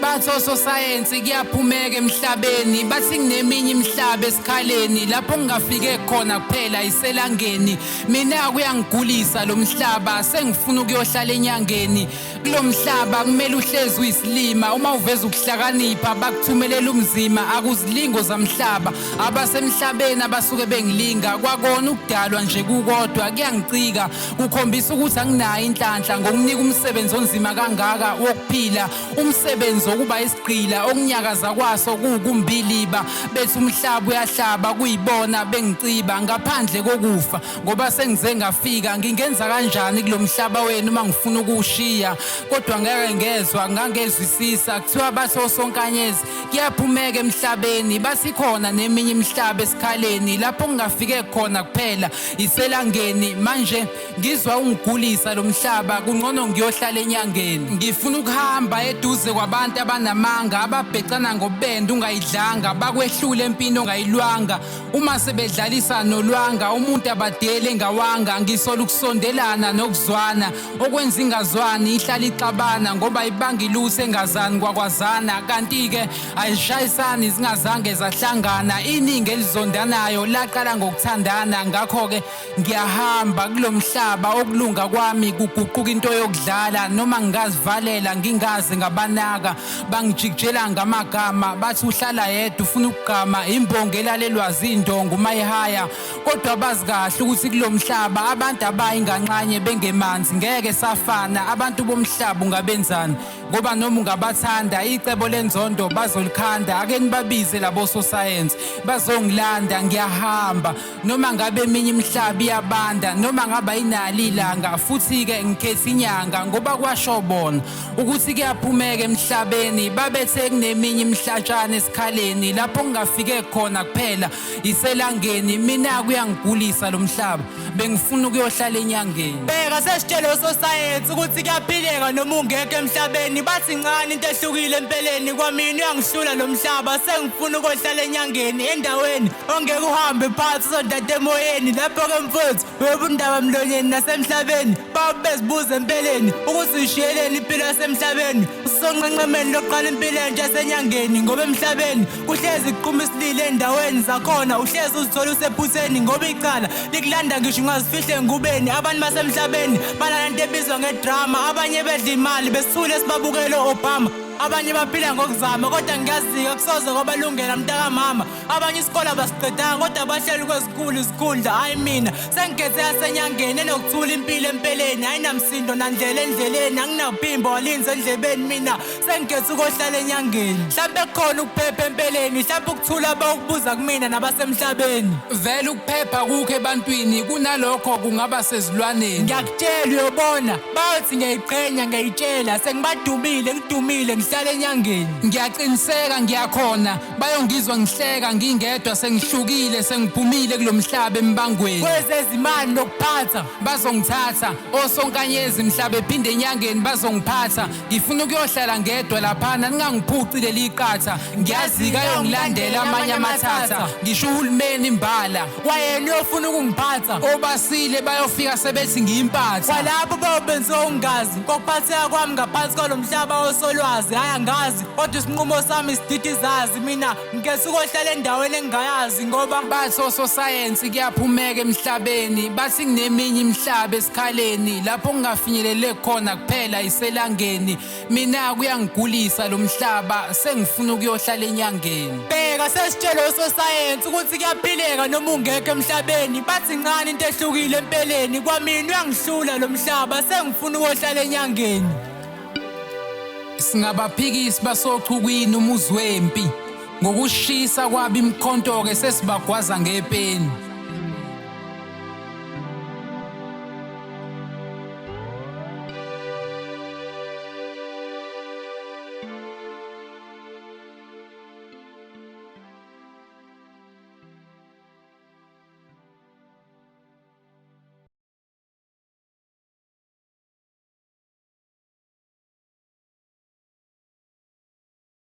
Bathi ososayensi kuyaphumeka emhlabeni, bathi kuneminye imihlaba esikhaleni lapho ngingafike khona kuphela iselangeni. Mina kuyangigulisa lo mhlaba, sengifuna ukuyohlala enyangeni. Kulo mhlaba kumele uhlezi uyisilima, uma uveza ukuhlakanipha bakuthumelela umzima. Akuzilingo zamhlaba abasemhlabeni abasuke bengilinga, kwakona ukudalwa nje kukodwa kuyangicika. Kukhombisa ukuthi anginayo inhlanhla ngokunika umsebenzi onzima kangaka wokuphila, umsebenzi wokuba isigqila okunyakaza kwaso kukumbiliba. Bethi umhlaba uyahlaba kuyibona bengiciba ngaphandle kokufa, ngoba sengize ngafika. Ngingenza kanjani kulo mhlaba wenu uma ngifuna ukuwushiya? Kodwa ngeke ngezwa, ngangezwisisa. Kuthiwa bathi osonkanyezi kuyaphumeka emhlabeni, bathi khona neminye imihlaba esikhaleni lapho ngingafike khona kuphela iselangeni. Manje ngizwa ungigulisa lo mhlaba, kungcono ngiyohlala enyangeni. Ngifuna ukuhamba eduze kwabantu abanamanga, ababhecana ngobende ungayidlanga, bakwehlule empini ongayilwanga. Uma sebedlalisa nolwanga umuntu abadele engawanga, ngisola ukusondelana nokuzwana okwenza ingazwani ihlala ixabana, ngoba ibanga ilutho engazani kwakwazana. Kanti-ke ayishayisani zingazange zahlangana, iningi elizondanayo laqala ngokuthandana. Ngakho-ke ngiyahamba kulo mhlaba, okulunga kwami kuguquka into yokudlala. Noma ngingazivalela ngingaze ngabanaka, bangijikijela ngamagama, bathi uhlala yedwa ufuna ukugama, imbongo elalelwa zindongo mayihaya. Kodwa bazi kahle ukuthi kulo mhlaba abantu abayinganxanye bengemanzi ngeke safana. Abantu bomhlaba ungabenzani? Ngoba noma ungabathanda icebo lenzondo bazolikhanda. Ake nibabize labo sosayensi bazongilanda, ngiyahamba noma ngabe eminye imihlaba iyabanda, noma ngaba inalo ilanga. Futhi-ke ngikhetha inyanga ngoba kwasho bona ukuthi kuyaphumeka emhlabeni. Babethe kuneminye imihlatshana esikhaleni lapho ngingafike khona kuphela iselangeni. Mina kuyangigulisa lo mhlaba, bengifuna ukuyohlala enyangeni. Bheka sesitshele ososayensi ukuthi kuyaphileka noma ungekho emhlabeni. Bathi ngani into ehlukile empeleni, kwamina uyangihlula lo mhlaba, sengifuna ukuyohlala enyangeni endaweni ongeke uhambe phansi uzodada emoyeni. Lapho-ke mfowethu webundaba mlonyeni nasemhlabeni babezibuza empeleni ukuthi uyishiyeleni impilo yasemhlabeni. Usonqenqemeni lokuqala impilo entsha yasenyangeni, ngoba emhlabeni uhlezi kuqhuma isilile endaweni zakhona, uhlezi uzithola usephutheni ngoba icala likulanda ngisho ungazifihle ngubeni. Abantu basemhlabeni banalento ebizwa ngedrama, abanye bedla imali besithule esibabukele Obama, abanye baphila ngokuzama kodwa ngiyazika kusoze kwabalungela mntakamama. Abanye isikole abasiqedanga kodwa bahleli kwezikhulu izikhundla. Hayi mina sengikhethe yasenyangeni enokuthula impilo empeleni, ayinamsindo nandlela endleleni, anginaphimbo walinze endlebeni. Mina sengikhethe ukuyohlala enyangeni, mhlawumbe kukhona ukuphepha empeleni, mhlawumbe ukuthula bawukubuza kumina nabasemhlabeni. Vele ukuphepha kukho ebantwini, kunalokho kungaba sezilwaneni. Ngiyakutshela uyobona, bathi ngiyayiqhenya ngiyayitshela, sengibadumile ngidumile ngihlala enyangeni. Ngiyaqiniseka ngiyakhona, bayongizwa ngihleka ngingedwa, sengihlukile sengiphumile kulo mhlaba embangweni. Kwezezimali nokuphatha Bazongithatha osonkanyezi mhlaba ephinde enyangeni bazongiphatha. Ngifuna ukuyohlala ngedwa laphana, ningangiphuci leli qatha. Ngiyazika yongilandela amanye amathatha, ngisho uhulumeni imbala wayena uyofuna ukungiphatha. obasile bayofika sebethi ngiyimpatha. Kwalapho bayobenziwa ungazi kokuphatheka kwami ngaphansi kwalo mhlaba osolwazi. Hhayi angazi kodwa isinqumo sami sididizazi. Mina ngikhetha ukuyohlala endaweni engingayazi ngoba Bathi ososayensi kuyaphumeka emhlabeni, bathi kuneminye imihlaba esikhaleni lapho kungafinyelele khona kuphela iselangeni. Mina kuyangigulisa lo mhlaba, sengifuna ukuyohlala enyangeni. bheka sesitshele ososayensi ukuthi kuyaphileka noma ungekho emhlabeni. Bathi ngani into ehlukile empeleni, kwamina uyangihlula lo mhlaba, sengifuna ukuyohlala enyangeni. Singabaphikisi basochukwini umuzi wempi, ngokushisa kwabo imkhonto-ke sesibagwaza ngepeni.